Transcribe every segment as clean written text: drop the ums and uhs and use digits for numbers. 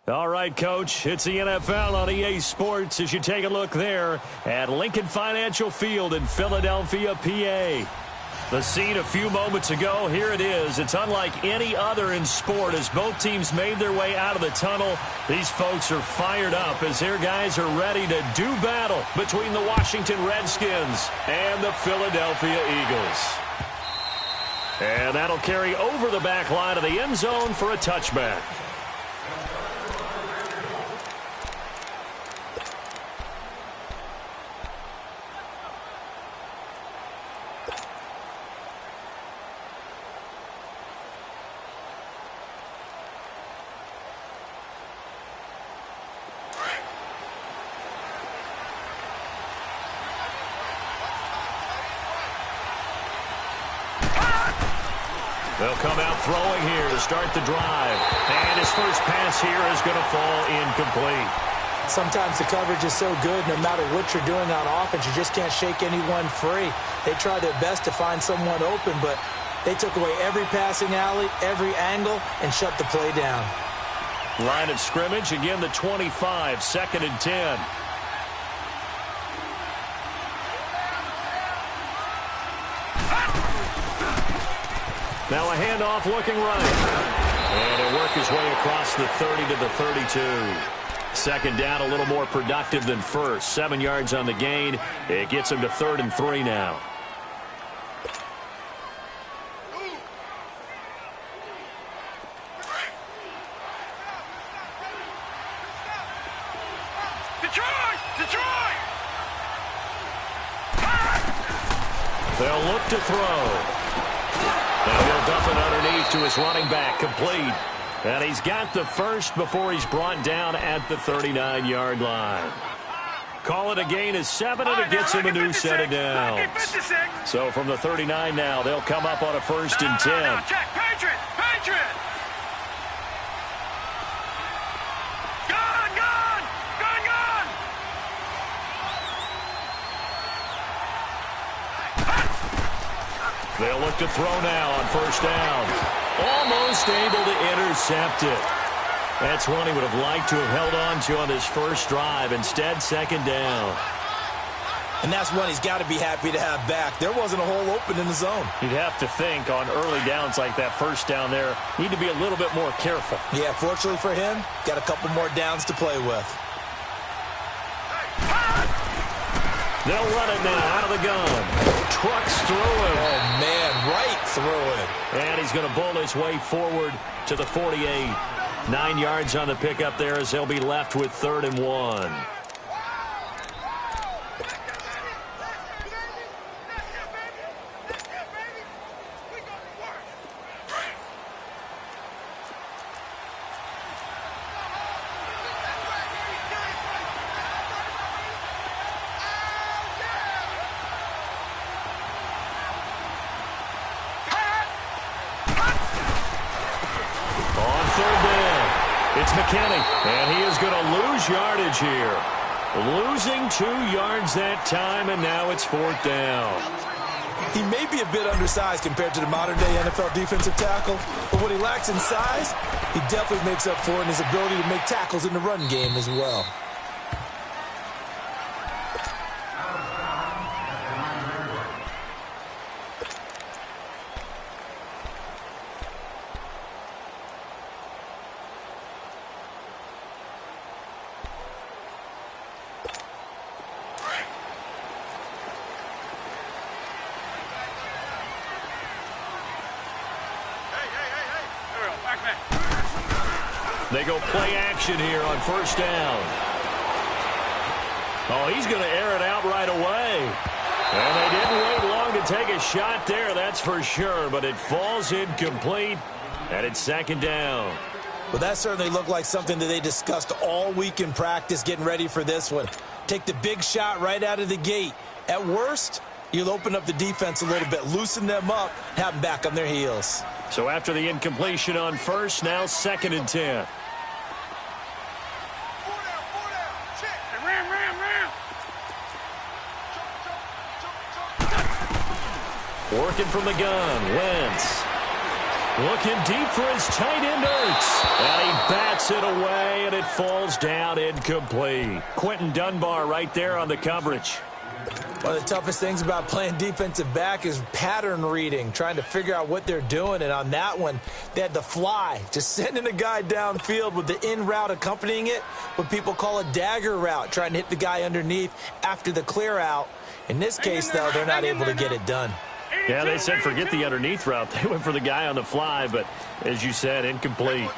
All right, Coach, it's the NFL on EA Sports as you take a look there at Lincoln Financial Field in Philadelphia, PA. The scene a few moments ago, here it is. It's unlike any other in sport as both teams made their way out of the tunnel. These folks are fired up as their guys are ready to do battle between the Washington Redskins and the Philadelphia Eagles. And that'll carry over the back line of the end zone for a touchback. They'll come out throwing here to start the drive. And his first pass here is going to fall incomplete. Sometimes the coverage is so good, no matter what you're doing on offense, you just can't shake anyone free. They try their best to find someone open, but they took away every passing alley, every angle, and shut the play down. Line of scrimmage, again the 25, 2nd and 10. Now a handoff looking right. And he'll work his way across the 30 to the 32. 2nd down, a little more productive than first. 7 yards on the gain. It gets him to 3rd and 3 now. Detroit! They'll look to throw. And he'll dump it underneath to his running back, complete. And he's got the first before he's brought down at the 39-yard line. Call it a gain of 7, and it gets him a new set of downs. So from the 39 now, they'll come up on a 1st and 10. Check, Patriot! Gone! They'll look to throw now on 1st down. Almost able to intercept it. That's one he would have liked to have held on to on his first drive. Instead, 2nd down. And that's one he's got to be happy to have back. There wasn't a hole open in the zone. You'd have to think on early downs like that 1st down there, need to be a little bit more careful. Yeah, fortunately for him, got a couple more downs to play with. They'll run it now out of the gun. Trucks through him. Oh, man, right through him. And he's going to bull his way forward to the 48. 9 yards on the pickup there as he'll be left with 3rd and 1. And he is going to lose yardage here. Losing 2 yards that time, and now it's 4th down. He may be a bit undersized compared to the modern-day NFL defensive tackle, but what he lacks in size, he definitely makes up for in his ability to make tackles in the run game as well. They go play action here on 1st down. Oh, he's going to air it out right away. And they didn't wait long to take a shot there, that's for sure. But it falls incomplete, and it's 2nd down. Well, that certainly looked like something that they discussed all week in practice getting ready for this one. Take the big shot right out of the gate. At worst, you'll open up the defense a little bit, loosen them up, have them back on their heels. So after the incompletion on 1st, now 2nd and 10. Working from the gun, Wentz. Looking deep for his tight end, Ertz. And he bats Takes it away, and it falls down incomplete. Quentin Dunbar right there on the coverage. One of the toughest things about playing defensive back is pattern reading, trying to figure out what they're doing. And on that one, they had the fly, just sending a guy downfield with the in route accompanying it, what people call a dagger route, trying to hit the guy underneath after the clear out. In this case, though, they're not able to get it done. Yeah, they said forget the underneath route. They went for the guy on the fly, but as you said, incomplete.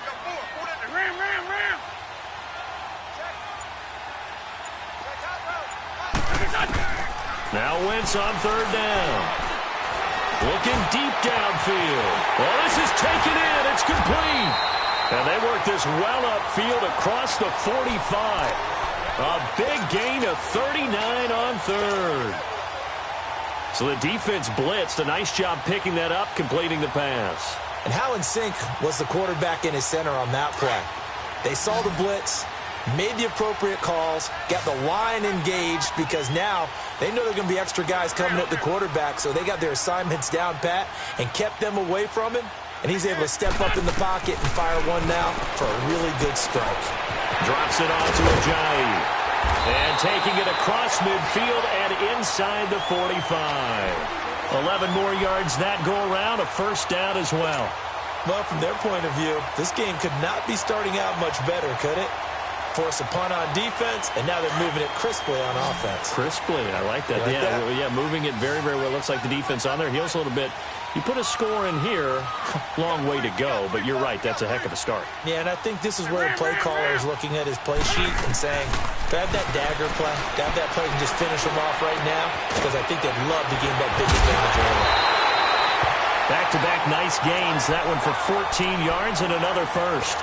Now Wentz on third down. Looking deep downfield. Well, this is taken in. It's complete. And they work this well upfield across the 45. A big gain of 39 on third. So the defense blitzed. A nice job picking that up, completing the pass. And how in sync was the quarterback in his center on that play? They saw the blitz, made the appropriate calls, got the line engaged because now they know there are going to be extra guys coming at the quarterback, so they got their assignments down pat and kept them away from him, and he's able to step up in the pocket and fire one now for a really good strike. Drops it off to Ajayi. And taking it across midfield and inside the 45. 11 more yards that go around, a first down as well. Well, from their point of view, this game could not be starting out much better, could it? Force a punt on defense, and now they're moving it crisply on offense. Crisply, I like that. Yeah, moving it very, very well. Looks like the defense on their heels a little bit. You put a score in here, long way to go, but you're right, that's a heck of a start. Yeah, and I think this is where the play caller is looking at his play sheet and saying, grab that dagger play, grab that play and just finish them off right now, because I think they'd love to gain that big advantage early. Back-to-back nice gains, that one for 14 yards and another first.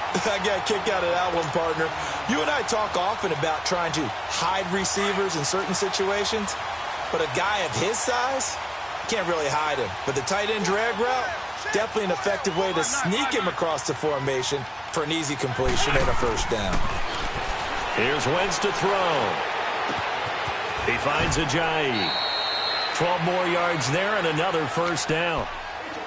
I got a kick out of that one, partner. You and I talk often about trying to hide receivers in certain situations, but a guy of his size can't really hide him. But the tight end drag route, definitely an effective way to sneak him across the formation for an easy completion and a first down. Here's Wentz to throw. He finds Ajayi. 12 more yards there and another first down.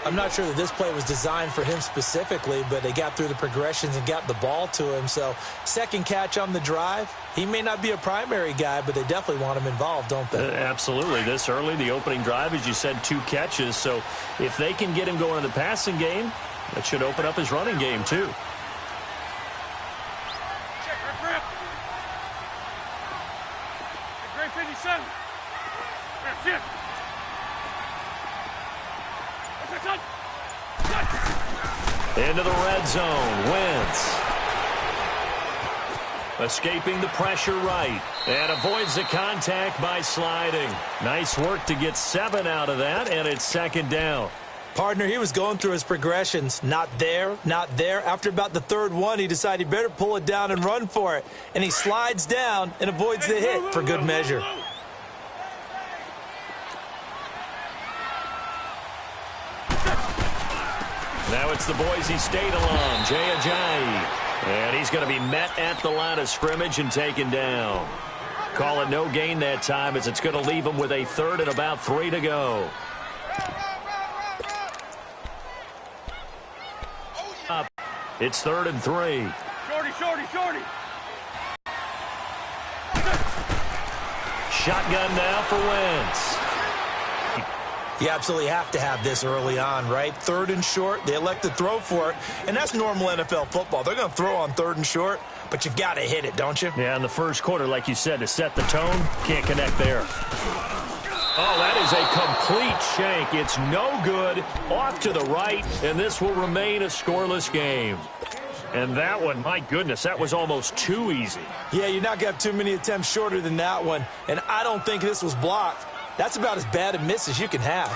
I'm not sure that this play was designed for him specifically, but they got through the progressions and got the ball to him. So second catch on the drive. He may not be a primary guy, but they definitely want him involved, don't they? Absolutely. This early, the opening drive, as you said, 2 catches. So if they can get him going in the passing game, that should open up his running game too. Into the red zone, Wentz. Escaping the pressure right. And avoids the contact by sliding. Nice work to get 7 out of that, and it's second down. Partner, he was going through his progressions. Not there, not there. After about the third one, he decided he better pull it down and run for it. And he slides down and avoids the hit for good measure. Now it's the Boise State alum, Jay Ajayi. And he's going to be met at the line of scrimmage and taken down. Call it no gain that time as it's going to leave him with a third and about 3 to go. Up. It's 3rd and 3. Shorty. Shotgun now for Wentz. You absolutely have to have this early on, right? 3rd and short, they elect to throw for it, and that's normal NFL football. They're going to throw on 3rd and short, but you've got to hit it, don't you? Yeah, in the first quarter, like you said, to set the tone, can't connect there. Oh, that is a complete shank. It's no good, off to the right, and this will remain a scoreless game. And that one, my goodness, that was almost too easy. Yeah, you're not going to have too many attempts shorter than that one, and I don't think this was blocked. That's about as bad a miss as you can have.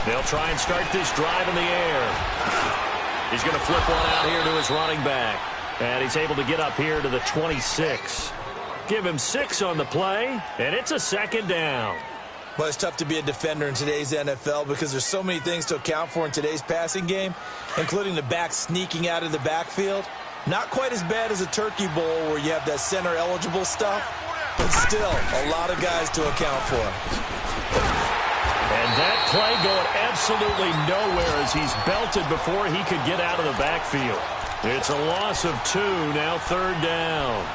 They'll try and start this drive in the air. He's going to flip one out here to his running back. And he's able to get up here to the 26. Give him 6 on the play, and it's a second down. Well, it's tough to be a defender in today's NFL because there's so many things to account for in today's passing game, including the back sneaking out of the backfield. Not quite as bad as a turkey bowl where you have that center-eligible stuff, but still a lot of guys to account for. And that play going absolutely nowhere as he's belted before he could get out of the backfield. It's a loss of 2, now 3rd down.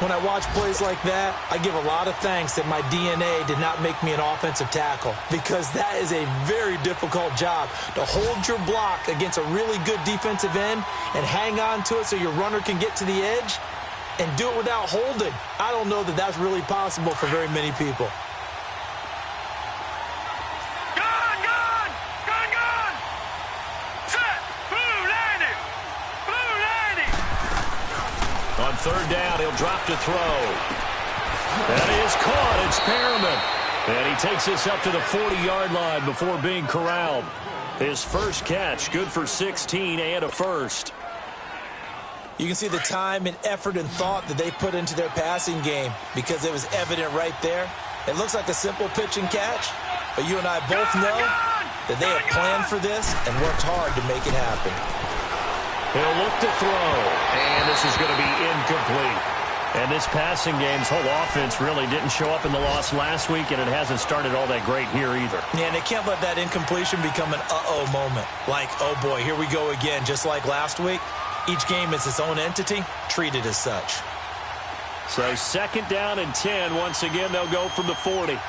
When I watch plays like that, I give a lot of thanks that my DNA did not make me an offensive tackle, because that is a very difficult job to hold your block against a really good defensive end and hang on to it so your runner can get to the edge and do it without holding. I don't know that that's really possible for very many people. On 3rd down, he'll drop to throw. That is caught. It's Perriman. And he takes this up to the 40-yard line before being corralled. His first catch, good for 16 and a first. You can see the time and effort and thought that they put into their passing game because it was evident right there. It looks like a simple pitch and catch, but you and I both know that they have planned for this and worked hard to make it happen. He'll look to throw, and this is going to be incomplete. And this passing game's whole offense really didn't show up in the loss last week, and it hasn't started all that great here either. Yeah, and they can't let that incompletion become an uh-oh moment. Like, oh boy, here we go again, just like last week. Each game is its own entity, treated as such. So 2nd down and 10. Once again, they'll go from the 40.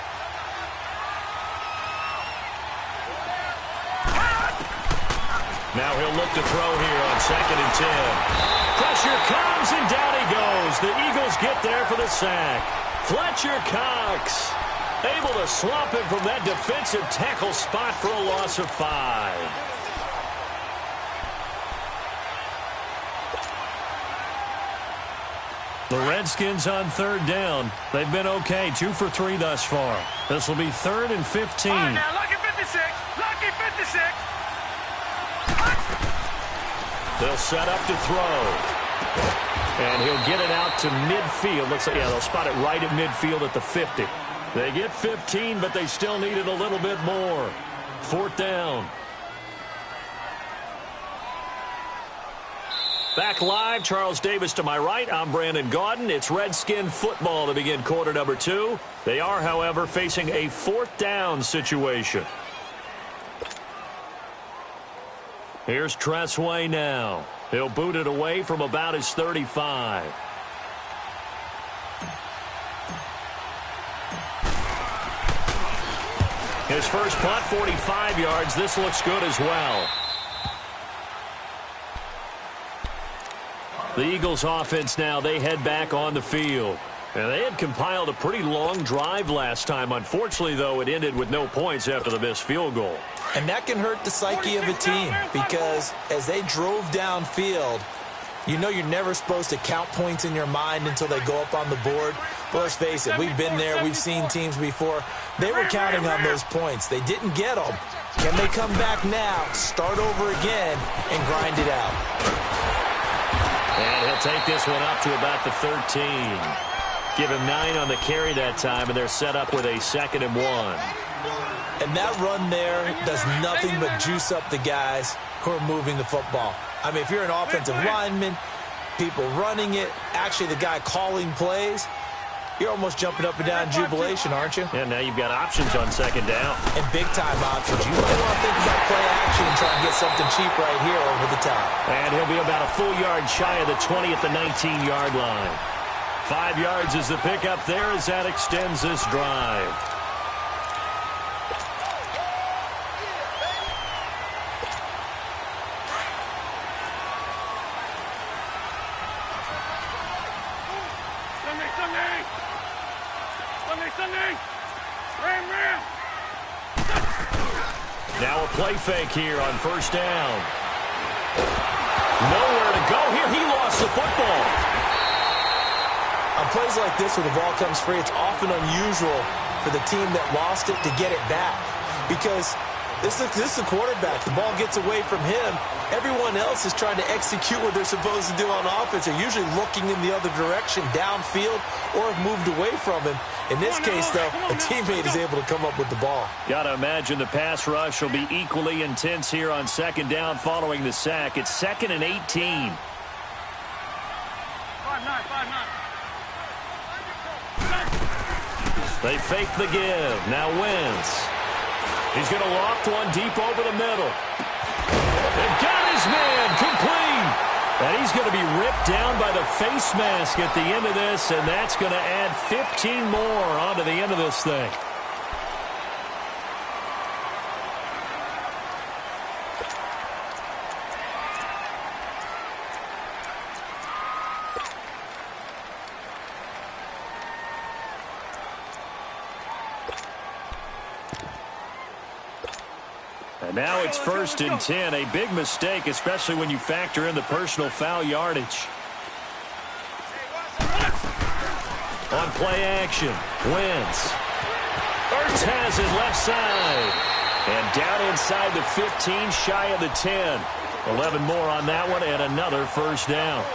Now he'll look to throw here on 2nd and 10. Pressure comes, and down he goes. The Eagles get there for the sack. Fletcher Cox able to swamp him from that defensive tackle spot for a loss of 5. The Redskins on 3rd down. They've been okay, 2 for 3 thus far. This will be 3rd and 15. All right, now, lucky 56. Lucky 56. They'll set up to throw. And he'll get it out to midfield. Looks like, yeah, they'll spot it right at midfield at the 50. They get 15, but they still need it a little bit more. 4th down. Back live, Charles Davis to my right. I'm Brandon Gaudin. It's Redskin football to begin quarter number 2. They are, however, facing a 4th down situation. Here's Tressway now. He'll boot it away from about his 35. His first punt, 45 yards. This looks good as well. The Eagles offense now, they head back on the field. And they had compiled a pretty long drive last time. Unfortunately, though, it ended with no points after the missed field goal. And that can hurt the psyche of a team because as they drove downfield, you know you're never supposed to count points in your mind until they go up on the board. But let's face it, we've been there. We've seen teams before. They were counting on those points. They didn't get them. Can they come back now, start over again, and grind it out? And he'll take this one up to about the 13. Give him 9 on the carry that time, and they're set up with a 2nd and 1. And that run there does nothing but juice up the guys who are moving the football. I mean, if you're an offensive lineman, people running it, actually the guy calling plays, you're almost jumping up and down in jubilation, aren't you? And now you've got options on 2nd down. And big-time options. You might want to think about play action and try and get something cheap right here over the top. And he'll be about a full yard shy of the 20 at the 19-yard line. 5 yards is the pickup there as that extends this drive. Now a play fake here on 1st down. Nowhere to go here. He lost the football. On plays like this where the ball comes free, it's often unusual for the team that lost it to get it back because this is the quarterback. The ball gets away from him. Everyone else is trying to execute what they're supposed to do on offense. They're usually looking in the other direction, downfield, or have moved away from him. In this case, though, a teammate is able to come up with the ball. Got to imagine the pass rush will be equally intense here on 2nd down following the sack. It's 2nd and 18. 5-9. They fake the give. Now Wentz. He's going to loft one deep over the middle. They've got his man complete. And he's going to be ripped down by the face mask at the end of this, and that's going to add 15 more onto the end of this thing. And now it's 1st and 10. A big mistake, especially when you factor in the personal foul yardage. On play action, Wentz. Ertz has it left side. And down inside the 15, shy of the 10. 11 more on that one, and another first down.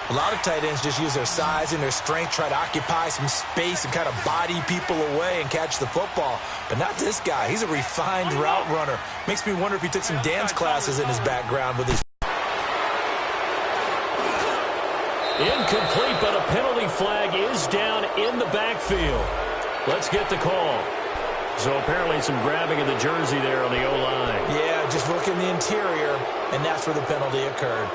A lot of tight ends just use their size and their strength, try to occupy some space and kind of body people away and catch the football. But not this guy. He's a refined route runner. Makes me wonder if he took some dance classes in his background with his... Incomplete, but a penalty flag is down in the backfield. Let's get the call. So apparently some grabbing of the jersey there on the O-line. Yeah, just look in the interior, and that's where the penalty occurred.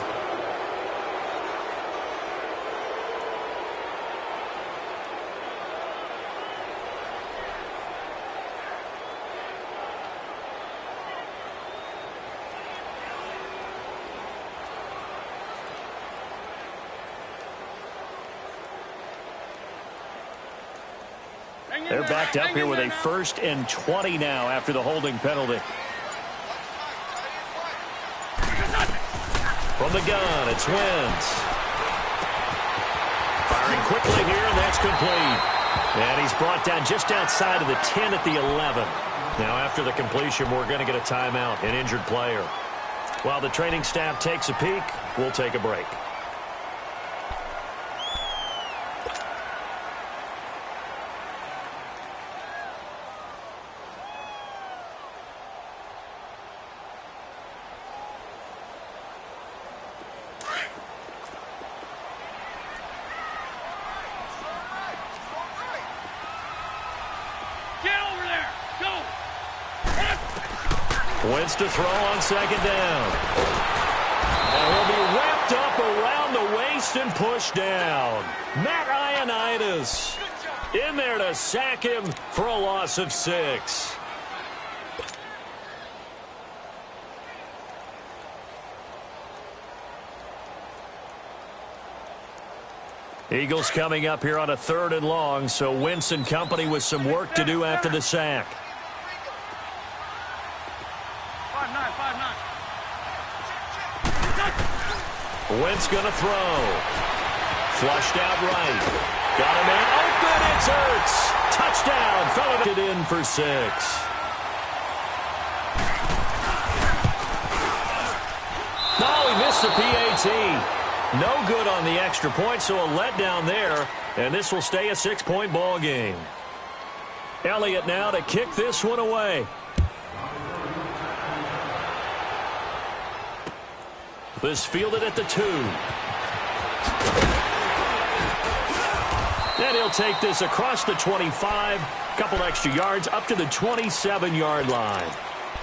They're backed up here with a 1st and 20 now after the holding penalty. From the gun, it's Wentz. Firing quickly here, and that's complete. And he's brought down just outside of the 10 at the 11. Now after the completion, we're going to get a timeout, an injured player. While the training staff takes a peek, we'll take a break. Wentz to throw on 2nd down. And he'll be wrapped up around the waist and pushed down. Matt Ioannidis in there to sack him for a loss of 6. Eagles coming up here on a 3rd and long, so Wentz and company with some work to do after the sack. 5-9. Wentz going to throw. Flushed out right. Got a man open. It's Ertz. Touchdown. Fell it in for 6. No, he missed the PAT. No good on the extra point, so a letdown there. And this will stay a 6-point ball game. Elliott now to kick this one away. This fielded at the 2. And he'll take this across the 25. Couple extra yards up to the 27-yard line.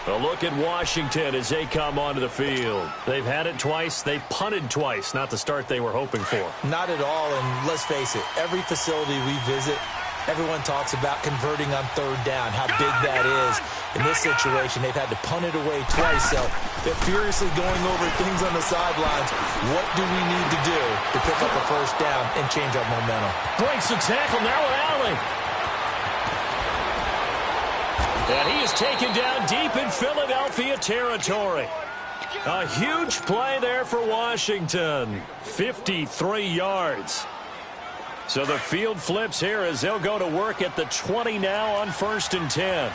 A look at Washington as they come onto the field. They've had it twice. They've punted twice. Not the start they were hoping for. Not at all, and let's face it, every facility we visit, everyone talks about converting on 3rd down, how big that is. In this situation, they've had to punt it away twice, so they're furiously going over things on the sidelines. What do we need to do to pick up a 1st down and change our momentum? Breaks the tackle now with Allen. And he is taken down deep in Philadelphia territory. A huge play there for Washington. 53 yards. So the field flips here as they'll go to work at the 20 now on 1st and 10.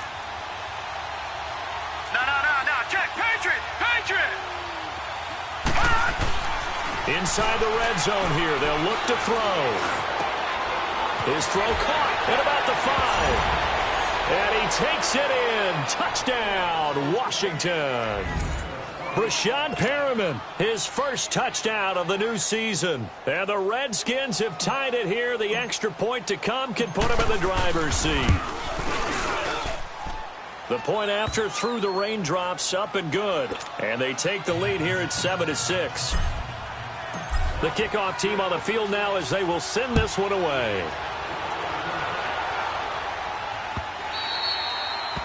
No. Check. Patriot. Inside the red zone here. They'll look to throw. His throw caught at about the 5. And he takes it in. Touchdown, Washington. Brashad Perriman, his first touchdown of the new season. And the Redskins have tied it here. The extra point to come can put them in the driver's seat. The point after through the raindrops, up and good. And they take the lead here at 7-6. The kickoff team on the field now as they will send this one away.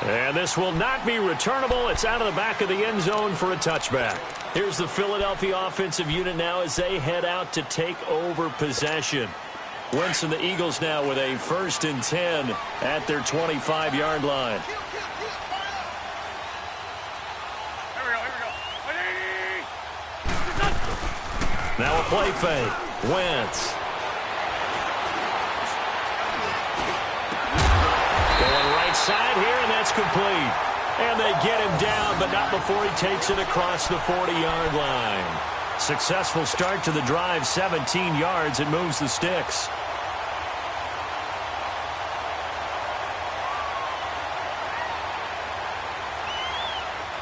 And this will not be returnable. It's out of the back of the end zone for a touchback. Here's the Philadelphia offensive unit now as they head out to take over possession. Wentz and the Eagles now with a 1st and 10 at their 25-yard line. Now a play fake. Wentz. Going right side here, and that's complete. And they get him down, but not before he takes it across the 40-yard line. Successful start to the drive, 17 yards, and moves the sticks.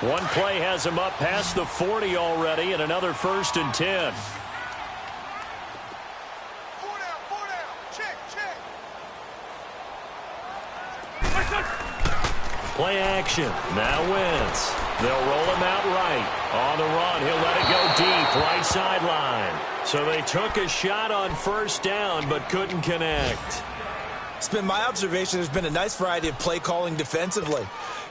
One play has him up past the 40 already, and another 1st and 10. Play action. Now Wentz. They'll roll him out right. On the run, he'll let it go deep, right sideline. So they took a shot on 1st down, but couldn't connect. It's been my observation there's been a nice variety of play calling defensively.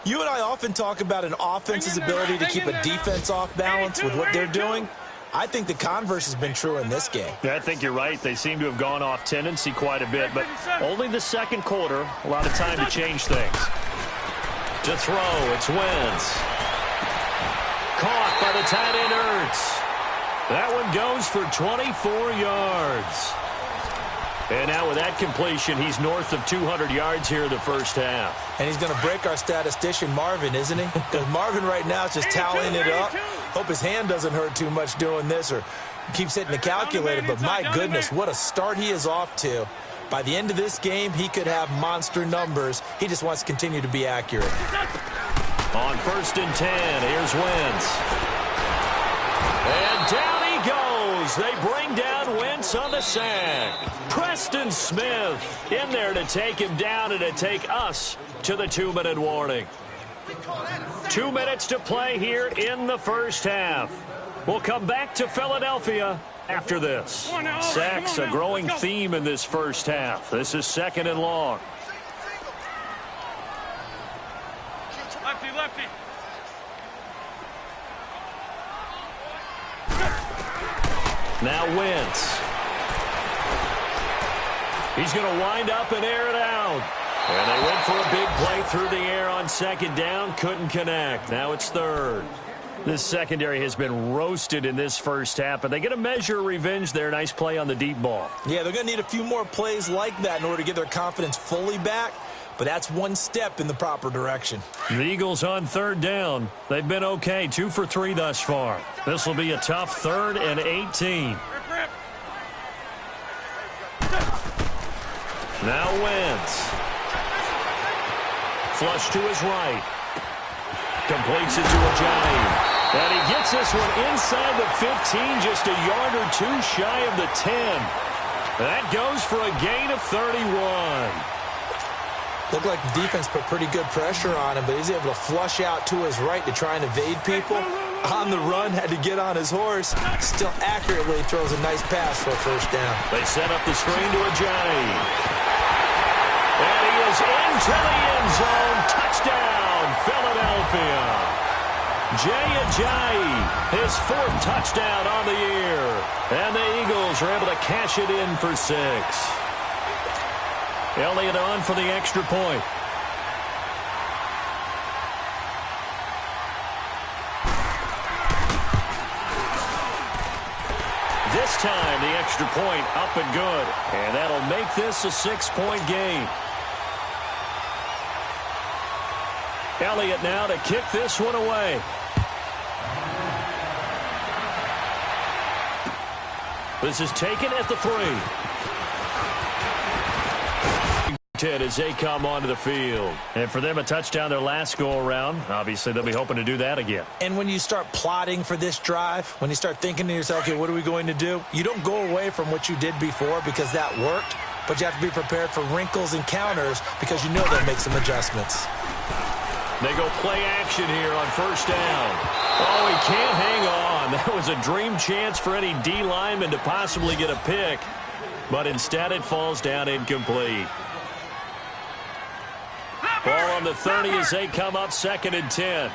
You and I often talk about an offense's ability to keep a defense off balance with what they're doing. I think the converse has been true in this game. Yeah, I think you're right. They seem to have gone off tendency quite a bit, but only the second quarter, a lot of time to change things. To throw, it's Wentz. Caught by the tight end Ertz. That one goes for 24 yards. And now with that completion, he's north of 200 yards here in the first half. And he's going to break our statistician Marvin, isn't he? Because Marvin right now is just tallying it up. Hope his hand doesn't hurt too much doing this or keeps hitting the calculator. But my goodness, what a start he is off to. By the end of this game, he could have monster numbers. He just wants to continue to be accurate. On 1st and 10, here's Wentz. And down he goes. They bring down Wentz on the sack. Preston Smith in there to take him down and to take us to the 2-minute warning. 2 minutes to play here in the first half. We'll come back to Philadelphia after this. Sacks, a growing theme in this first half. This is 2nd and long. Lefty. Now Wentz. He's going to wind up and air it out. And they went for a big play through the air on 2nd down. Couldn't connect. Now it's 3rd. This secondary has been roasted in this first half, but they get a measure of revenge there. Nice play on the deep ball. Yeah, they're going to need a few more plays like that in order to get their confidence fully back, but that's one step in the proper direction. The Eagles on 3rd down. They've been okay, 2 for 3 thus far. This will be a tough 3rd and 18. Now Wentz. Flush to his right. Completes it to Ajayi. And he gets this one inside the 15, just a yard or 2 shy of the 10. That goes for a gain of 31. Looked like the defense put pretty good pressure on him, but he's able to flush out to his right to try and evade people. On the run, had to get on his horse. Still accurately throws a nice pass for a 1st down. They set up the screen to Ajayi. And he is into the end zone. Touchdown, Philadelphia. Jay Ajayi, his 4th touchdown on the year. And the Eagles are able to cash it in for 6. Elliott on for the extra point. This time, the extra point up and good. And that'll make this a 6-point game. Elliott now to kick this one away. This is taken at the 3. Washington as they come onto the field. And for them, a touchdown their last go-around. Obviously, they'll be hoping to do that again. And when you start plotting for this drive, when you start thinking to yourself, okay, what are we going to do? You don't go away from what you did before because that worked, but you have to be prepared for wrinkles and counters because you know they'll make some adjustments. They go play action here on first down. Oh, he can't hang on. That was a dream chance for any D lineman to possibly get a pick, but instead it falls down incomplete. Ball on the 30 as they come up 2nd and 10.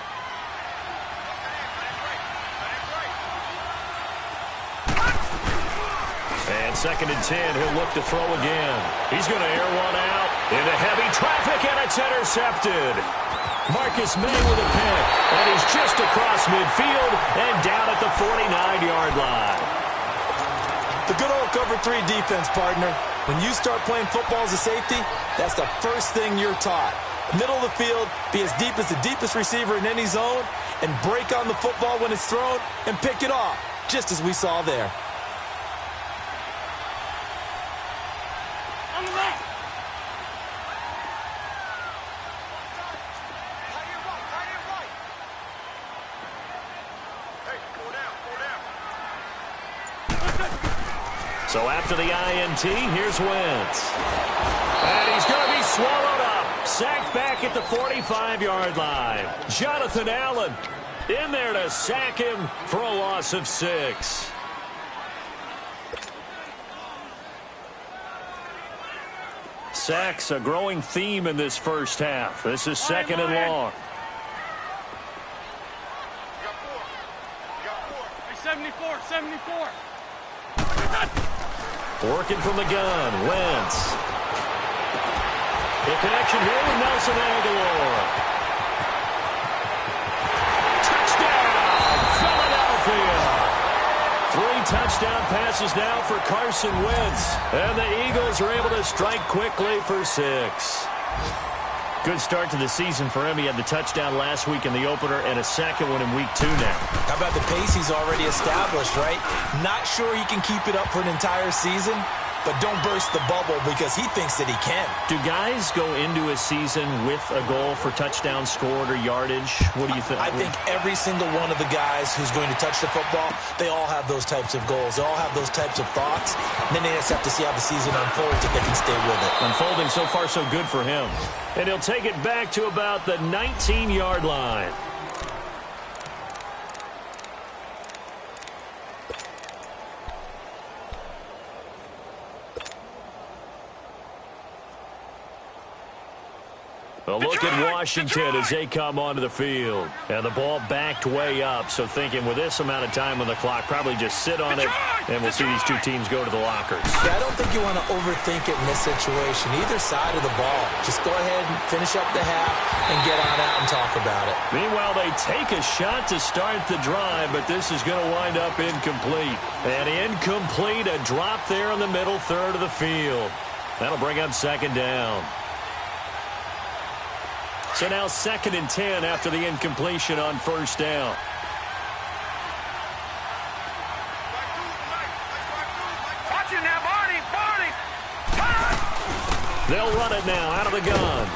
And 2nd and 10, he'll look to throw again. He's going to air one out into heavy traffic, and it's intercepted. Marcus May with a pick, and he's just across midfield and down at the 49-yard line. The good old cover 3 defense, partner. When you start playing football as a safety, that's the first thing you're taught. Middle of the field, be as deep as the deepest receiver in any zone, and break on the football when it's thrown and pick it off, just as we saw there. On the left. So after the INT, here's Wentz. And he's going to be swallowed up. Sacked back at the 45-yard line. Jonathan Allen in there to sack him for a loss of 6. Sacks a growing theme in this first half. This is 2nd and long. Hey, 74. Working from the gun, Wentz. The connection here with Nelson Aguilar. Touchdown, Philadelphia. 3 touchdown passes now for Carson Wentz. And the Eagles are able to strike quickly for 6. Good start to the season for him. He had the touchdown last week in the opener and a second one in week 2 now. How about the pace he's already established, right? Not sure he can keep it up for an entire season, but don't burst the bubble because he thinks that he can. Do guys go into a season with a goal for touchdown scored or yardage? What do you think? I think every single one of the guys who's going to touch the football, they all have those types of goals. They all have those types of thoughts. And then they just have to see how the season unfolds if they can stay with it. Unfolding so far so good for him. And he'll take it back to about the 19-yard line. A look at Washington as they come onto the field. And the ball backed way up, so thinking with this amount of time on the clock, probably just sit on it, and we'll see these two teams go to the lockers. Yeah, I don't think you want to overthink it in this situation. Either side of the ball. Just go ahead and finish up the half and get on out and talk about it. Meanwhile, they take a shot to start the drive, but this is going to wind up incomplete. And incomplete, a drop there in the middle third of the field. That'll bring up 2nd down. So now 2nd and 10 after the incompletion on first down. Watching now, Barney. They'll run it now out of the gun.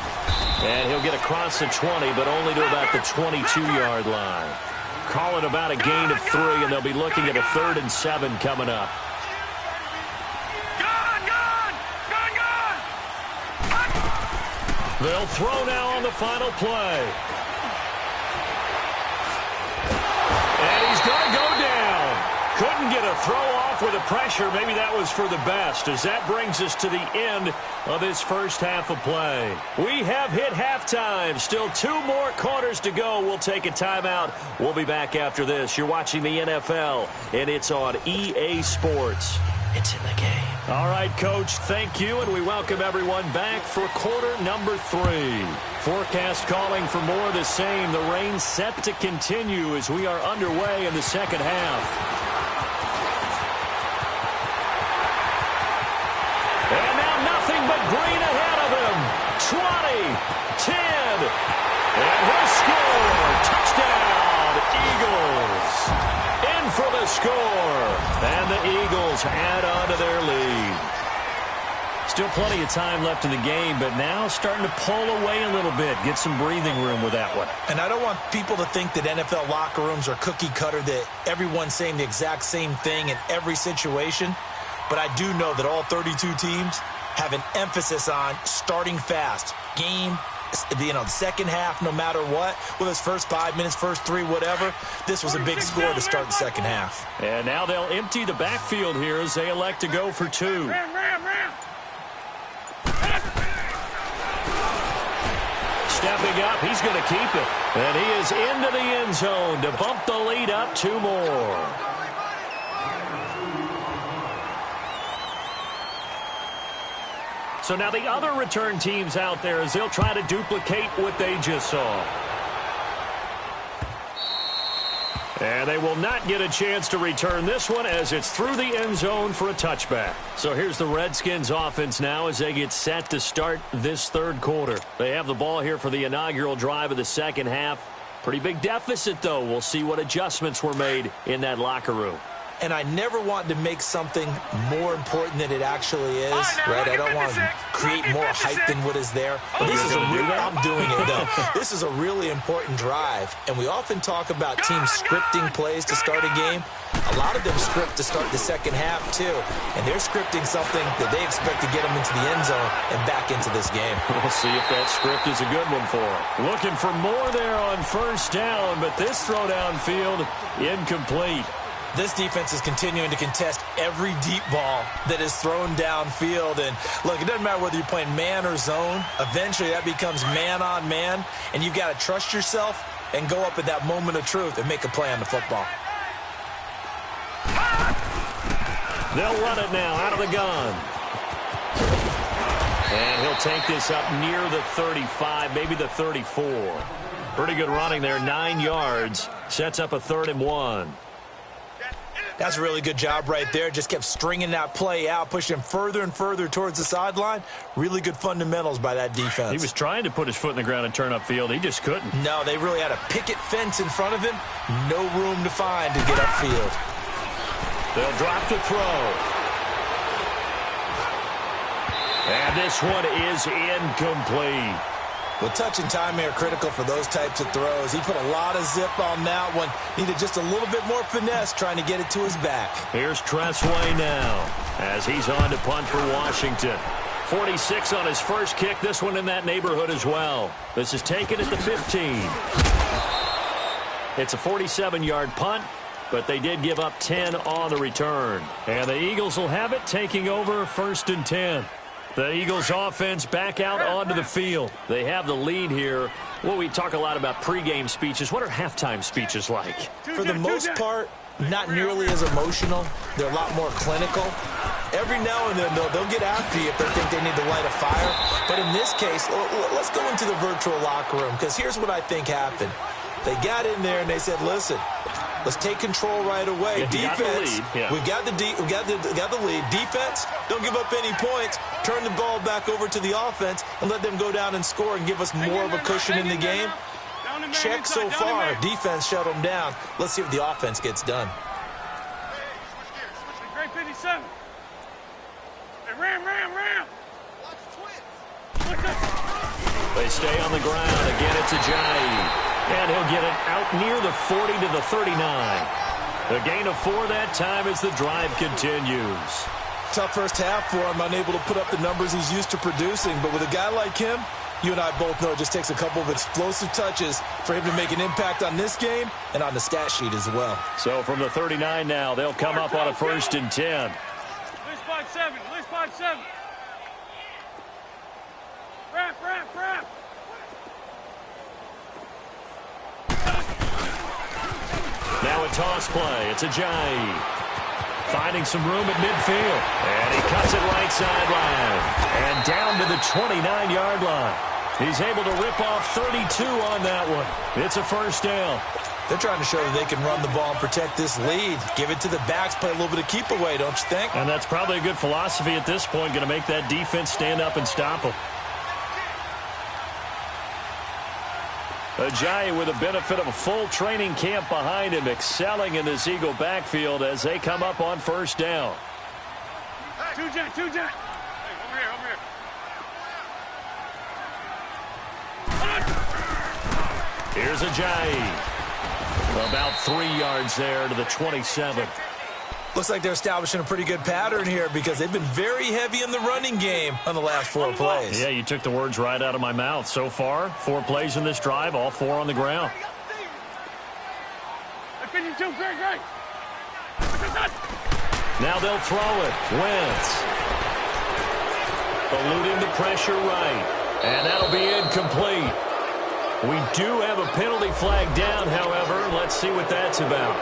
And he'll get across the 20, but only to about the 22-yard line. Call it about a gain of 3, and they'll be looking at a 3rd and 7 coming up. They'll throw now on the final play. And he's going to go down. Couldn't get a throw off with the pressure. Maybe that was for the best, as that brings us to the end of this first half of play. We have hit halftime. Still 2 more quarters to go. We'll take a timeout. We'll be back after this. You're watching the NFL, and it's on EA Sports. It's in the game. All right, Coach, thank you, and we welcome everyone back for quarter number 3. Forecast calling for more of the same. The rain set to continue as we are underway in the second half. And now nothing but green ahead of him. 20, 10, and he'll score. Touchdown, Eagles. In for the score, and the Eagles add on to their lead. Still plenty of time left in the game, but now starting to pull away a little bit. Get some breathing room with that one. And I don't want people to think that NFL locker rooms are cookie cutter, that everyone's saying the exact same thing in every situation. But I do know that all 32 teams have an emphasis on starting fast. Game, the second half, no matter what, whether it's first 5 minutes, first 3, whatever, this was a big score to start the second half. And now they'll empty the backfield here as they elect to go for 2. Stepping up, he's going to keep it. And he is into the end zone to bump the lead up 2 more. So now the other return teams out there as they'll try to duplicate what they just saw. And they will not get a chance to return this one as it's through the end zone for a touchback. So here's the Redskins offense now as they get set to start this third quarter. They have the ball here for the inaugural drive of the second half. Pretty big deficit, though. We'll see what adjustments were made in that locker room. And I never want to make something more important than it actually is, right? I don't want to create more hype than what is there. But this is I'm doing it, though. This is a really important drive. And we often talk about teams scripting plays to start a game. A lot of them script to start the second half, too. And they're scripting something that they expect to get them into the end zone and back into this game. We'll see if that script is a good one for them. Looking for more there on first down, but this throw downfield incomplete. This defense is continuing to contest every deep ball that is thrown downfield. And, look, it doesn't matter whether you're playing man or zone. Eventually, that becomes man-on-man, and you've got to trust yourself and go up at that moment of truth and make a play on the football. They'll run it now out of the gun. And he'll take this up near the 35, maybe the 34. Pretty good running there, 9 yards. Sets up a 3rd and 1. That's a really good job right there. Just kept stringing that play out, pushing him further and further towards the sideline. Really good fundamentals by that defense. He was trying to put his foot in the ground and turn upfield. He just couldn't. No, they really had a picket fence in front of him. No room to find to get upfield. They'll drop the throw. And this one is incomplete. Well, touch and timing are critical for those types of throws. He put a lot of zip on that one. Needed just a little bit more finesse trying to get it to his back. Here's Tressway now as he's on to punt for Washington. 46 on his first kick. This one in that neighborhood as well. This is taken at the 15. It's a 47-yard punt, but they did give up 10 on the return. And the Eagles will have it, taking over 1st and 10. The Eagles offense back out onto the field. They have the lead here. Well, we talk a lot about pregame speeches. What are halftime speeches like? For the most part, not nearly as emotional. They're a lot more clinical. Every now and then, they'll get after you if they think they need to light a fire. But in this case, let's go into the virtual locker room, because here's what I think happened. They got in there and they said, listen, let's take control right away. Yeah, defense, we got the lead. Defense, don't give up any points. Turn the ball back over to the offense and let them go down and score and give us more of a cushion in the game. Check so far. Defense shut them down. Let's see if the offense gets done. Great 57. Hey, ram. They stay on the ground. Again, it's Ajayi. And he'll get it out near the 40 to the 39. The gain of 4 that time as the drive continues. Tough first half for him, unable to put up the numbers he's used to producing. But with a guy like him, you and I both know it just takes a couple of explosive touches for him to make an impact on this game and on the stat sheet as well. So from the 39 now, they'll come up on a 1st and 10. List 5-7. List 5-7. Wrap. Now a toss play. It's Ajayi. Finding some room at midfield. And he cuts it right sideline. And down to the 29-yard line. He's able to rip off 32 on that one. It's a 1st down. They're trying to show that they can run the ball and protect this lead. Give it to the backs, play a little bit of keep away, don't you think? And that's probably a good philosophy at this point. Going to make that defense stand up and stop them. Ajayi with the benefit of a full training camp behind him, excelling in this Eagle backfield as they come up on 1st down. Two jet. Hey, over here. Here's Ajayi. About 3 yards there to the 27. Looks like they're establishing a pretty good pattern here because they've been very heavy in the running game on the last 4 plays. Yeah, you took the words right out of my mouth. So far, 4 plays in this drive, all 4 on the ground. Great. Now they'll throw it. Wentz. Eluding the pressure right. And that'll be incomplete. We do have a penalty flag down, however. Let's see what that's about.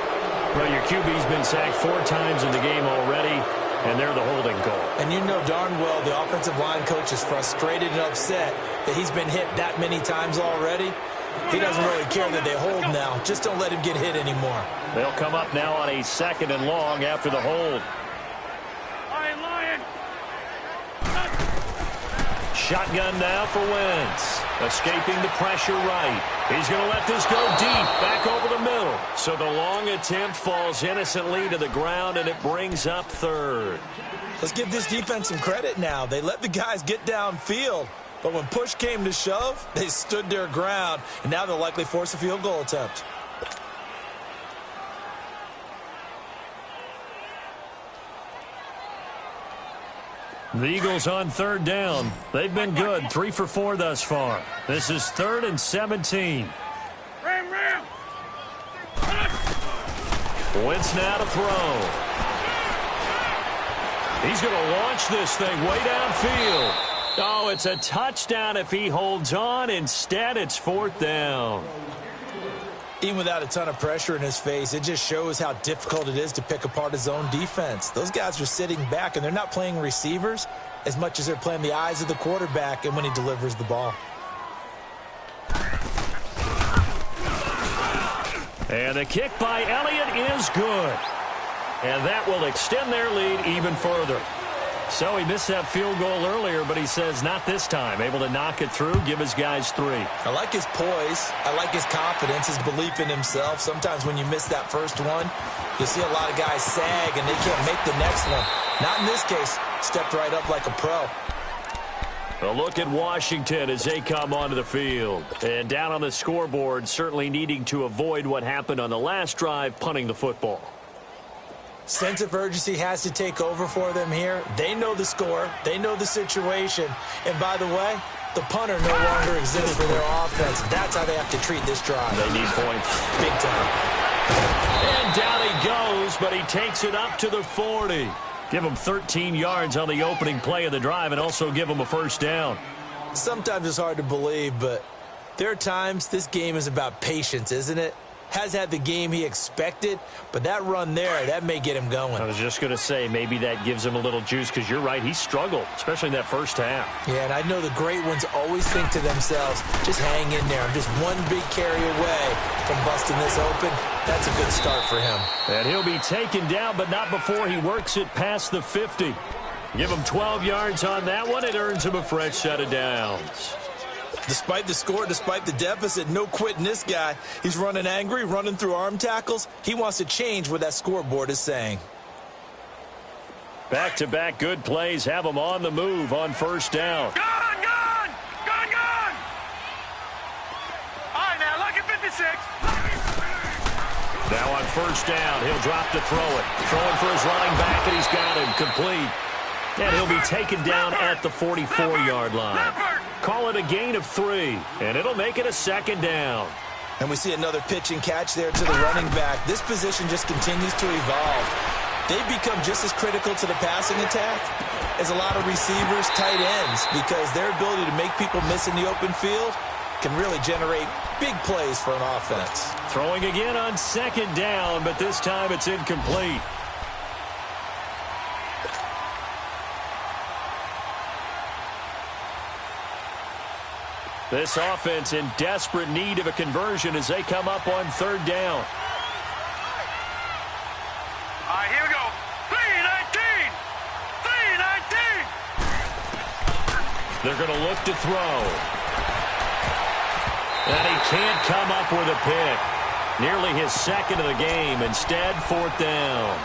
Well, your QB's been sacked 4 times in the game already, and they're the holding call. And you know darn well the offensive line coach is frustrated and upset that he's been hit that many times already. He doesn't really care that they hold now. Just don't let him get hit anymore. They'll come up now on a 2nd and long after the hold. Lion. Shotgun now for Wentz. Escaping the pressure right. He's going to let this go deep, back over the middle. So the long attempt falls innocently to the ground, and it brings up 3rd. Let's give this defense some credit now. They let the guys get downfield, but when push came to shove, they stood their ground, and now they'll likely force a field goal attempt. The Eagles on 3rd down. They've been good, 3 for 4 thus far. This is 3rd and 17. Ram. Wentz now to throw. He's going to launch this thing way downfield. Oh, it's a touchdown if he holds on. Instead, it's 4th down. Even without a ton of pressure in his face, it just shows how difficult it is to pick apart his own defense. Those guys are sitting back, and they're not playing receivers as much as they're playing the eyes of the quarterback and when he delivers the ball. And the kick by Elliott is good. And that will extend their lead even further. So he missed that field goal earlier, but he says not this time. Able to knock it through, give his guys 3. I like his poise. I like his confidence, his belief in himself. Sometimes when you miss that first one, you see a lot of guys sag and they can't make the next one. Not in this case. Stepped right up like a pro. A look at Washington as they come onto the field. And down on the scoreboard, certainly needing to avoid what happened on the last drive, punting the football. Sense of urgency has to take over for them here. They know the score. They know the situation. And by the way, the punter no longer exists for their offense. That's how they have to treat this drive. They need points. Big time. And down he goes, but he takes it up to the 40. Give him 13 yards on the opening play of the drive and also give him a 1st down. Sometimes it's hard to believe, but there are times this game is about patience, isn't it? Has had the game he expected, but that run there, that may get him going. I was just going to say, maybe that gives him a little juice, because you're right, he struggled, especially in that first half. Yeah, and I know the great ones always think to themselves, just hang in there. I'm just one big carry away from busting this open. That's a good start for him. And he'll be taken down, but not before he works it past the 50. Give him 12 yards on that one. It earns him a fresh set of downs. Despite the score, despite the deficit, no quitting this guy. He's running angry, running through arm tackles. He wants to change what that scoreboard is saying. Back-to-back good plays have him on the move on 1st down. Gone! All right, now, look at 56. Now on 1st down, he'll drop to throw it. Throwing for his running back, and he's got him complete. And he'll be taken down at the 44-yard line. Call it a gain of 3, and it'll make it a 2nd down. And we see another pitch and catch there to the running back. This position just continues to evolve. They've become just as critical to the passing attack as a lot of receivers, tight ends, because their ability to make people miss in the open field can really generate big plays for an offense. Throwing again on 2nd down, but this time it's incomplete. This offense in desperate need of a conversion as they come up on 3rd down. All right, here we go. 3-19. 3-19. They're going to look to throw. And he can't come up with a pick. Nearly his 2nd of the game. Instead, 4th down.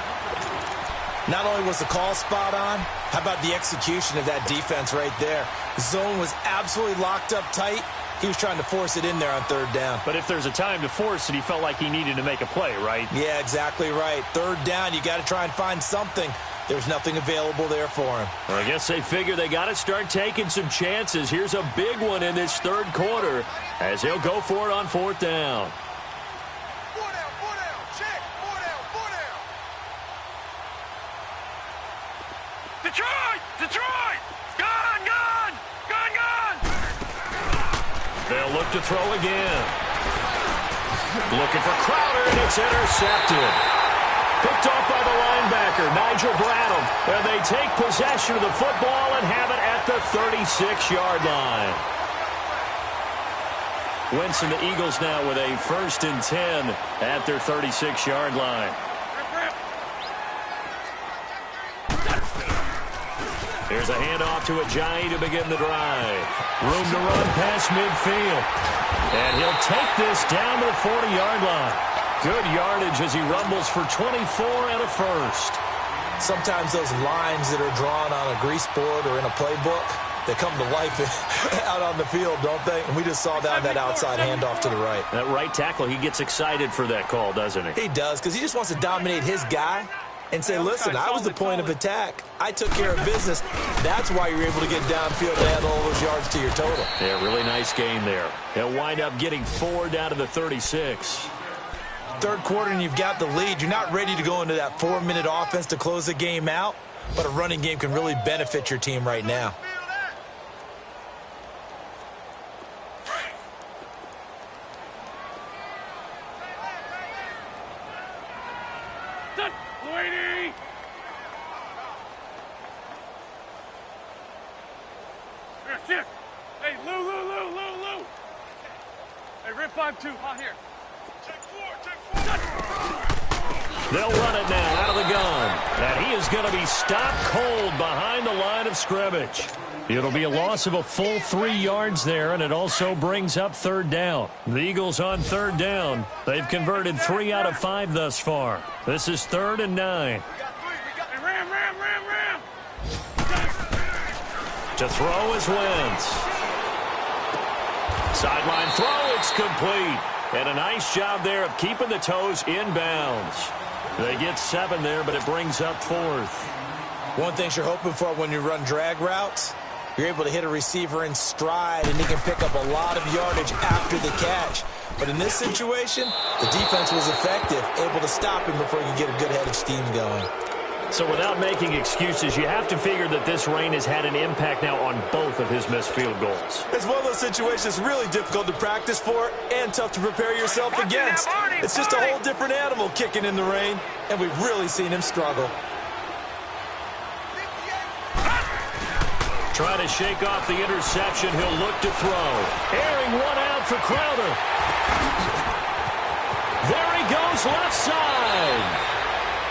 Not only was the call spot on, how about the execution of that defense right there? Zone was absolutely locked up tight. He was trying to force it in there on third down. But if there's a time to force it, he felt like he needed to make a play, right? Yeah, exactly right. Third down, you got to try and find something. There's nothing available there for him. Well, I guess they figure they got to start taking some chances. Here's a big one in this third quarter as he'll go for it on fourth down. Four down, check. Four down. Detroit! Gone! They'll look to throw again. Looking for Crowder, and it's intercepted. Picked off by the linebacker, Nigel Bradham. And they take possession of the football and have it at the 36-yard line. Wentz and the Eagles now with a 1st and 10 at their 36-yard line. Here's a handoff to Ajayi to begin the drive. Room to run past midfield. And he'll take this down to the 40-yard line. Good yardage as he rumbles for 24 and a first. Sometimes those lines that are drawn on a grease board or in a playbook, they come to life out on the field, don't they? And we just saw that outside handoff to the right. That right tackle, he gets excited for that call, doesn't he? He does, because he just wants to dominate his guy and say, listen, I was the point of attack. I took care of business. That's why you're able to get downfield and add all those yards to your total. Yeah, really nice gain there. He'll wind up getting 4 down to the 36. Third quarter and you've got the lead. You're not ready to go into that 4-minute offense to close the game out, but a running game can really benefit your team right now. Shift. Hey, Lou. Hey, rip 5-2. Hot here. Check 4. They'll run it now out of the gun. And he is going to be stopped cold behind the line of scrimmage. It'll be a loss of a full 3 yards there, and it also brings up third down. The Eagles on third down. They've converted 3 out of 5 thus far. This is 3rd and 9. Ram. To throw is Wentz. Sideline throw, it's complete. And a nice job there of keeping the toes inbounds. They get 7 there, but it brings up 4th. One thing you're hoping for when you run drag routes, you're able to hit a receiver in stride, and he can pick up a lot of yardage after the catch. But in this situation, the defense was effective, able to stop him before he could get a good head of steam going. So without making excuses, you have to figure that this rain has had an impact now on both of his missed field goals. It's one of those situations really difficult to practice for and tough to prepare yourself against. It's just a whole different animal kicking in the rain, and we've really seen him struggle. Trying to shake off the interception. He'll look to throw. Airing one out for Crowder. There he goes left side.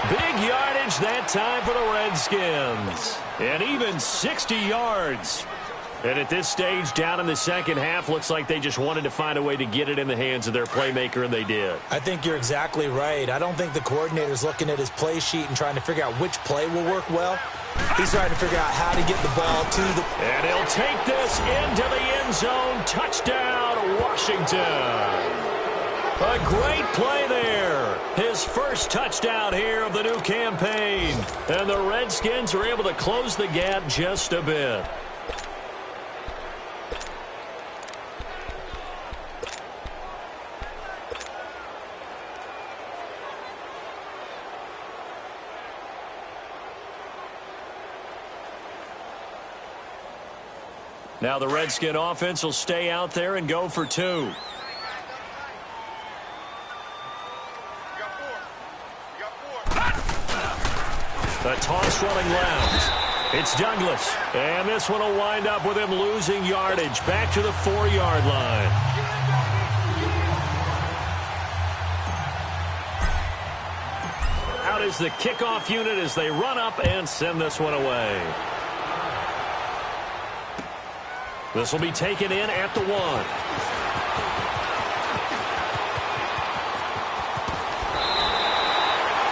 Big yardage that time for the Redskins. And even 60 yards. And at this stage, down in the second half, looks like they just wanted to find a way to get it in the hands of their playmaker, and they did. I think you're exactly right. I don't think the coordinator's looking at his play sheet and trying to figure out which play will work well. He's trying to figure out how to get the ball to the... And he'll take this into the end zone. Touchdown, Washington. A great play there. His first touchdown here of the new campaign. And the Redskins are able to close the gap just a bit. Now the Redskin offense will stay out there and go for 2. The toss running left. It's Douglas. And this one will wind up with him losing yardage. Back to the 4-yard line. Out is the kickoff unit as they run up and send this one away. This will be taken in at the 1.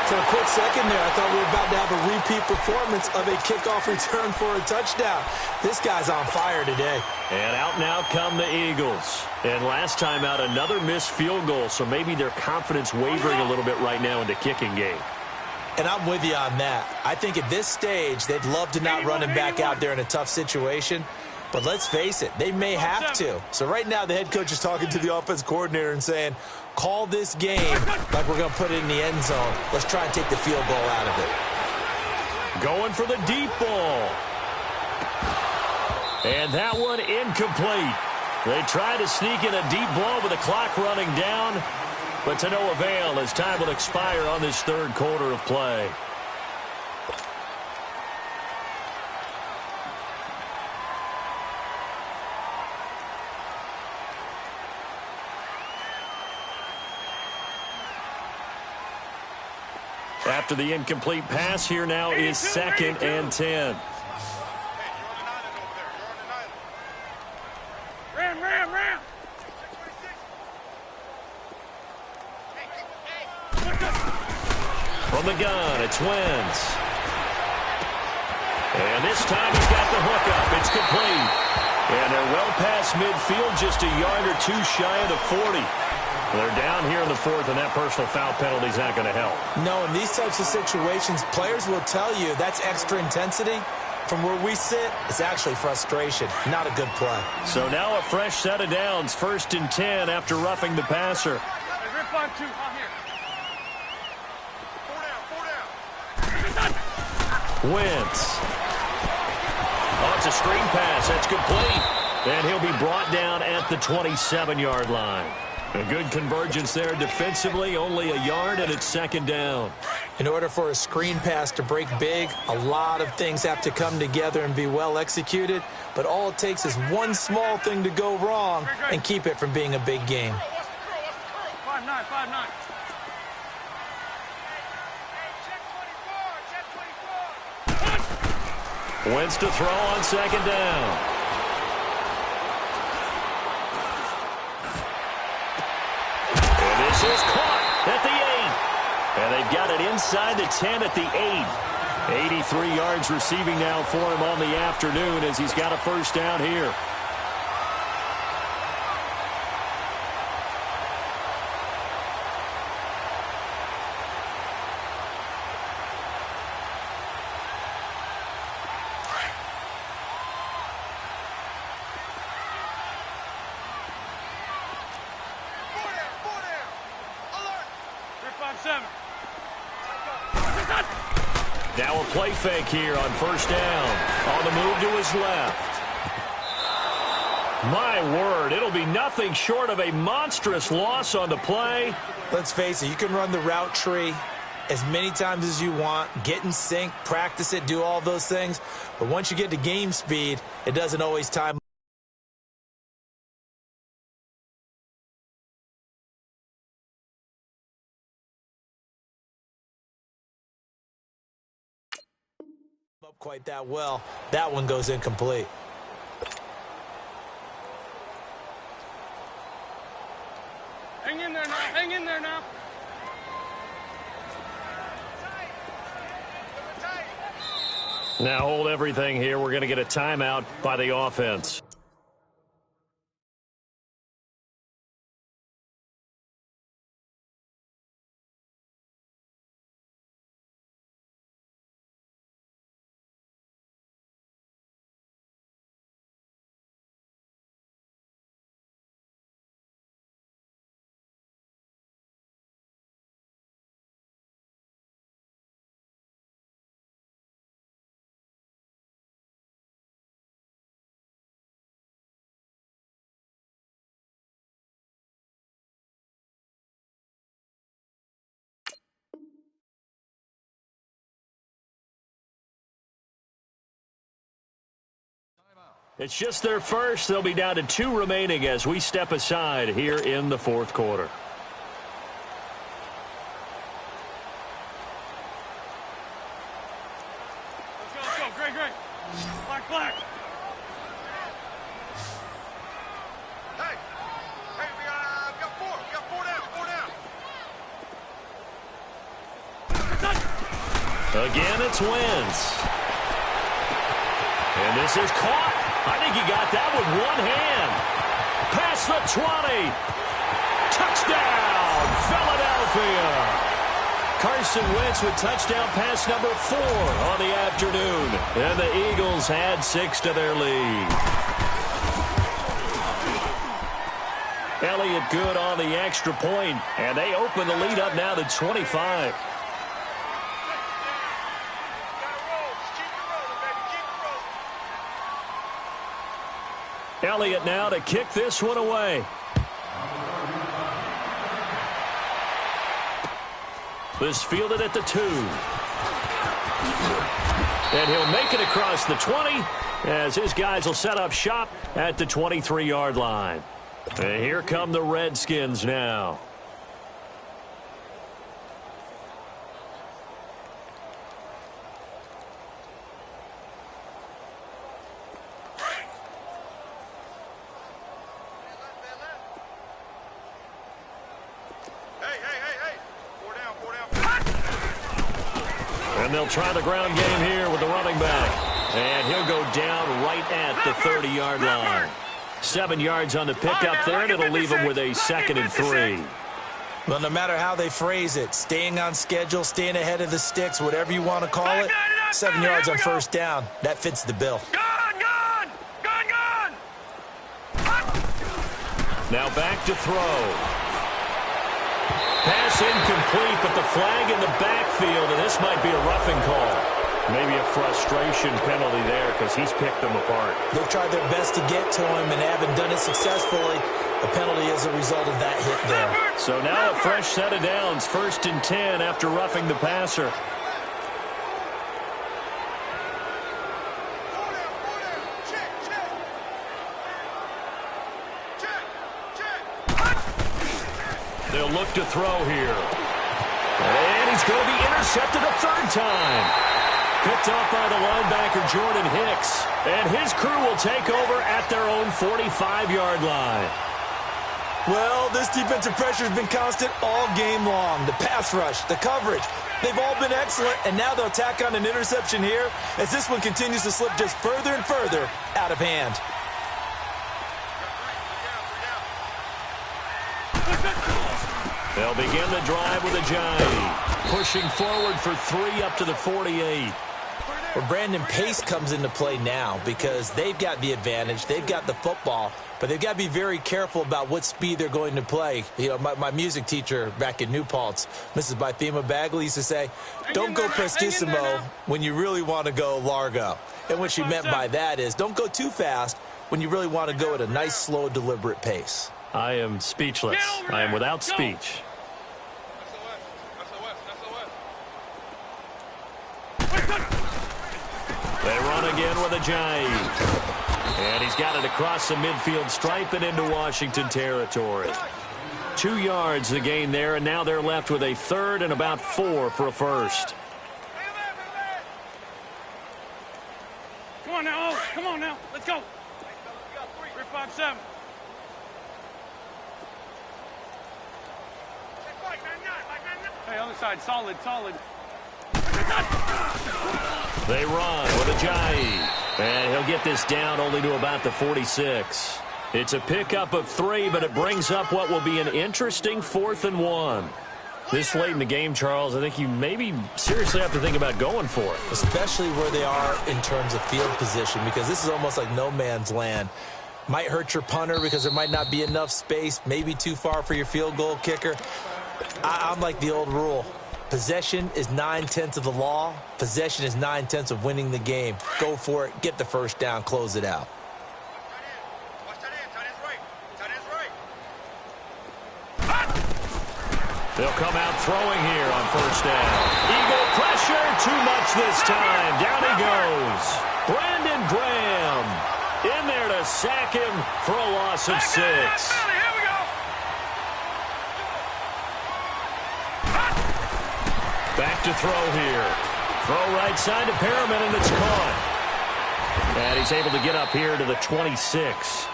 So the quick second there. I thought we were about to have a repeat performance of a kickoff return for a touchdown. This guy's on fire today. And out now come the Eagles. And last time out, another missed field goal, so maybe their confidence wavering a little bit right now in the kicking game. And I'm with you on that. I think at this stage, they'd love to not run him back out there in a tough situation. But let's face it, they may have to. So right now, the head coach is talking to the offense coordinator and saying, call this game like we're going to put it in the end zone. Let's try and take the field goal out of it. Going for the deep ball. And that one incomplete. They try to sneak in a deep ball with the clock running down, but to no avail as time will expire on this third quarter of play. After the incomplete pass, here now is 2nd and 10. Ram. From the gun, it's Wentz. And this time he's got the hook up. It's complete. And they're well past midfield, just a yard or two shy of the 40. They're down here in the fourth, and that personal foul penalty is not going to help. No, in these types of situations, players will tell you that's extra intensity. From where we sit, it's actually frustration, not a good play. So now a fresh set of downs, 1st and 10 after roughing the passer. Hey, rip 5-2, out here. 4 down. Wentz. Oh, it's a screen pass. That's complete. And he'll be brought down at the 27-yard line. A good convergence there defensively, only a yard, and it's 2nd down. In order for a screen pass to break big, a lot of things have to come together and be well executed, but all it takes is one small thing to go wrong and keep it from being a big game. 5-9. Wentz to throw on 2nd down. This is caught at the 8. And they've got it inside the 10 at the 8. 83 yards receiving now for him on the afternoon as he's got a 1st down here. Now a play fake here on 1st down. On the move to his left. My word, it'll be nothing short of a monstrous loss on the play. Let's face it, you can run the route tree as many times as you want, get in sync, practice it, do all those things. But once you get to game speed, it doesn't always time. Up quite that well. That one goes incomplete. Hang in there now. Now hold everything here. We're going to get a timeout by the offense. It's just their first. They'll be down to 2 remaining as we step aside here in the 4th quarter. Let's go. Great. Black. Hey, we got 4. We got 4 down. Again, it's Wentz. And this is caught. I think he got that with one hand. Past the 20. Touchdown, Philadelphia. Carson Wentz with touchdown pass number 4 on the afternoon. And the Eagles add 6 to their lead. Elliott good on the extra point, and they open the lead up now to 25. Elliott now to kick this one away. This fielded at the 2. And he'll make it across the 20 as his guys will set up shop at the 23-yard line. And here come the Redskins now. And they'll try the ground game here with the running back. And he'll go down right at the 30-yard line. 7 yards on the pickup there, and it'll leave him with a 2nd and 3. Well, no matter how they phrase it, staying on schedule, staying ahead of the sticks, whatever you want to call it, 7 yards on first down, that fits the bill. Now back to throw. Pass incomplete, but the flag in the backfield, and this might be a roughing call. Maybe a frustration penalty there because he's picked them apart. They've tried their best to get to him and haven't done it successfully. A penalty as a result of that hit there. So now a fresh set of downs, 1st and 10 after roughing the passer. They'll look to throw here. And he's going to be intercepted a 3rd time. Picked off by the linebacker, Jordan Hicks. And his crew will take over at their own 45-yard line. Well, this defensive pressure has been constant all game long. The pass rush, the coverage, they've all been excellent. And now they'll tack on an interception here as this one continues to slip just further and further out of hand. They'll begin the drive with a Giant. Pushing forward for 3 up to the 48. Well, Brandon, pace comes into play now because they've got the advantage. They've got the football, but they've got to be very careful about what speed they're going to play. You know, my music teacher back in New Paltz, Mrs. Bythema Bagley, used to say, don't go prestissimo when you really want to go largo. And what she meant by that is don't go too fast when you really want to go at a nice, slow, deliberate pace. I am speechless. I am without speech. They run again with a Giant. And he's got it across the midfield stripe and into Washington territory. 2 yards the gain there, and now they're left with a 3rd and about 4 for a first. Come on now, come on now, let's go. 3-5-7. Hey, other side, solid. They run with a Giant. And he'll get this down only to about the 46. It's a pickup of 3, but it brings up what will be an interesting 4th and 1. This late in the game, Charles, I think you maybe seriously have to think about going for it. Especially where they are in terms of field position, because this is almost like no man's land. Might hurt your punter because there might not be enough space, maybe too far for your field goal kicker. I'm like the old rule. Possession is 9/10 of the law. Possession is 9/10 of winning the game. Go for it. Get the first down. Close it out. They'll come out throwing here on first down. Eagle pressure. Too much this time. Down he goes. Brandon Graham in there to sack him for a loss of 6. Back to throw here. Throw right side to Perriman, and it's caught. And he's able to get up here to the 26.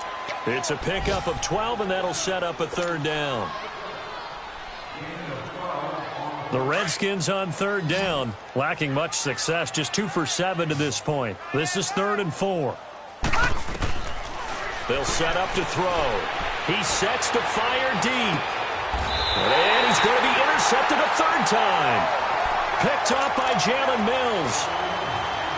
It's a pickup of 12, and that'll set up a 3rd down. The Redskins on third down, lacking much success, just 2 for 7 to this point. This is 3rd and 4. They'll set up to throw. He sets to fire deep. And he's going to be intercepted a 3rd time. Picked off by Jalen Mills.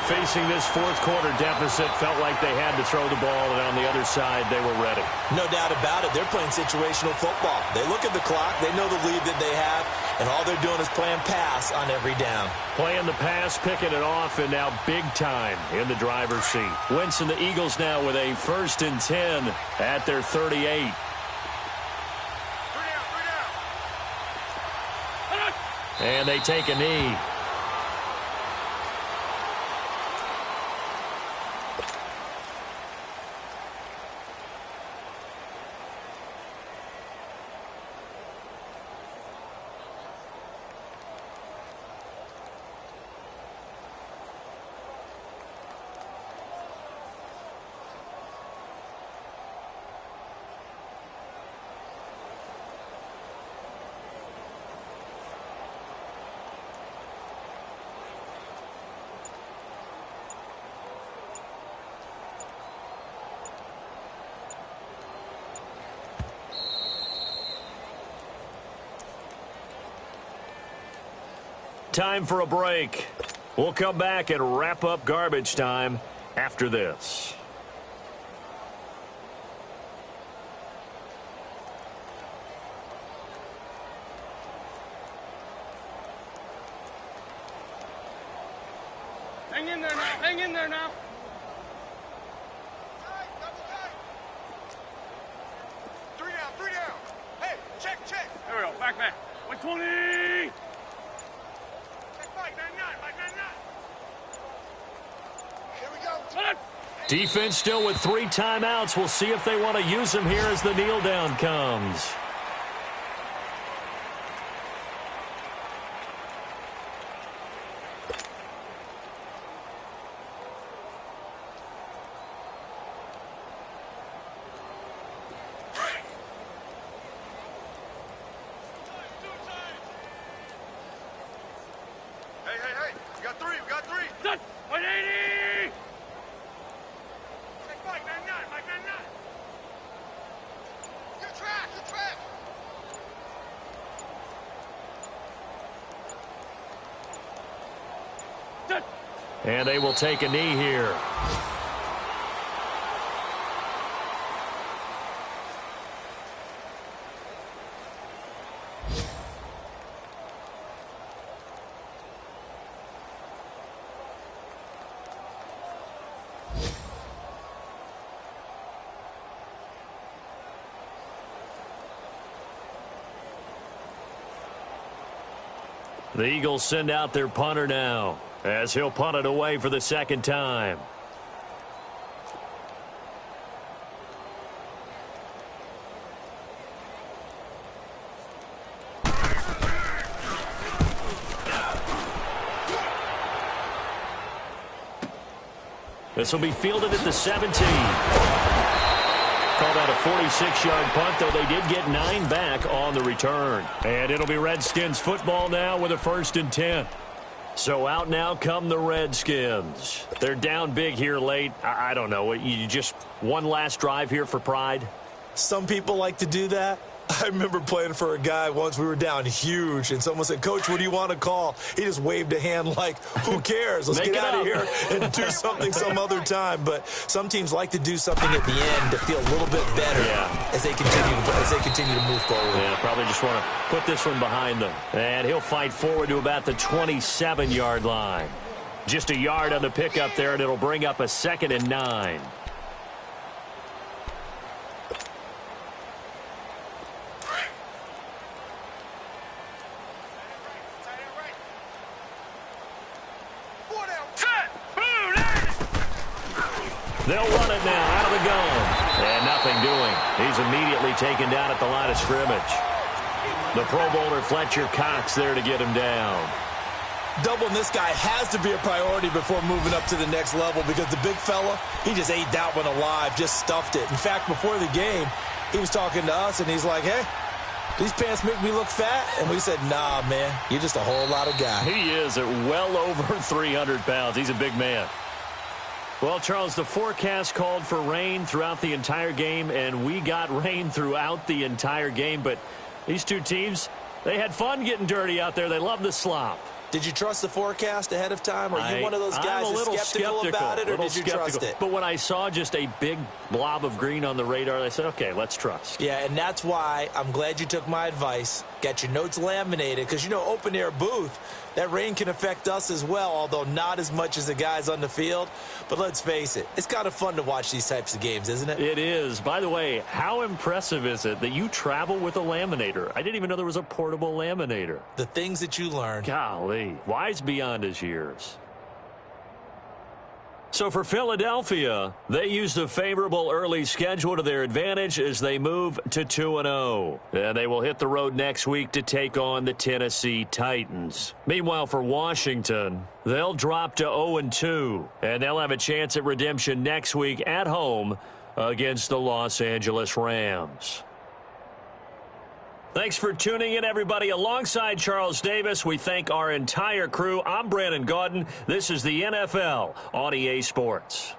Facing this 4th quarter deficit, felt like they had to throw the ball, and on the other side, they were ready. No doubt about it. They're playing situational football. They look at the clock. They know the lead that they have, and all they're doing is playing pass on every down. Playing the pass, picking it off, and now big time in the driver's seat. Wentz and the Eagles now with a 1st and 10 at their 38. And they take a knee. Time for a break. We'll come back and wrap up garbage time after this. Hang in there now. Hang in there now. Three down. Hey, check. There we go. Back. 120. Defense still with 3 timeouts. We'll see if they want to use them here as the kneel down comes. Hey. We got three. Done. 180. Mike, man, nine. You're trash. Done. And they will take a knee here. The Eagles send out their punter now, as he'll punt it away for the 2nd time. This will be fielded at the 17. Called out a 46-yard punt, though they did get 9 back on the return. And it'll be Redskins football now with a 1st and 10. So out now come the Redskins. They're down big here late. I don't know. You just one last drive here for pride? Some people like to do that. I remember playing for a guy once. We were down huge, and someone said, "Coach, what do you want to call?" He just waved a hand like, who cares? Let's get out of here and do something some other time. But some teams like to do something at the end to feel a little bit better as they continue to move forward. Yeah, probably just want to put this one behind them. And he'll fight forward to about the 27-yard line. Just a yard on the pickup there, and it'll bring up a 2nd and 9. They'll run it now out of the gun. And nothing doing. He's immediately taken down at the line of scrimmage. The Pro Bowler Fletcher Cox there to get him down. Doubling this guy has to be a priority before moving up to the next level, because the big fella, he just ate that one alive, just stuffed it. In fact, before the game, he was talking to us, and he's like, hey, These pants make me look fat. And we said, nah, man, you're just a whole lot of guy. He is at well over 300 pounds. He's a big man. Well, Charles, the forecast called for rain throughout the entire game, and we got rain throughout the entire game. But these two teams, they had fun getting dirty out there. They love the slop. Did you trust the forecast ahead of time? Are you one of those guys that's skeptical about it, or did you trust it? But when I saw just a big blob of green on the radar, I said, okay, let's trust. Yeah, and that's why I'm glad you took my advice. Get your notes laminated, because, you know, open-air booth, that rain can affect us as well, although not as much as the guys on the field. But let's face it, it's kind of fun to watch these types of games, isn't it? It is. By the way, how impressive is it that you travel with a laminator? I didn't even know there was a portable laminator. The things that you learn. Golly, wise beyond his years. So for Philadelphia, they used a favorable early schedule to their advantage as they move to 2-0. And they will hit the road next week to take on the Tennessee Titans. Meanwhile, for Washington, they'll drop to 0-2. And they'll have a chance at redemption next week at home against the Los Angeles Rams. Thanks for tuning in, everybody. Alongside Charles Davis, we thank our entire crew. I'm Brandon Gaudin. This is the NFL on EA Sports.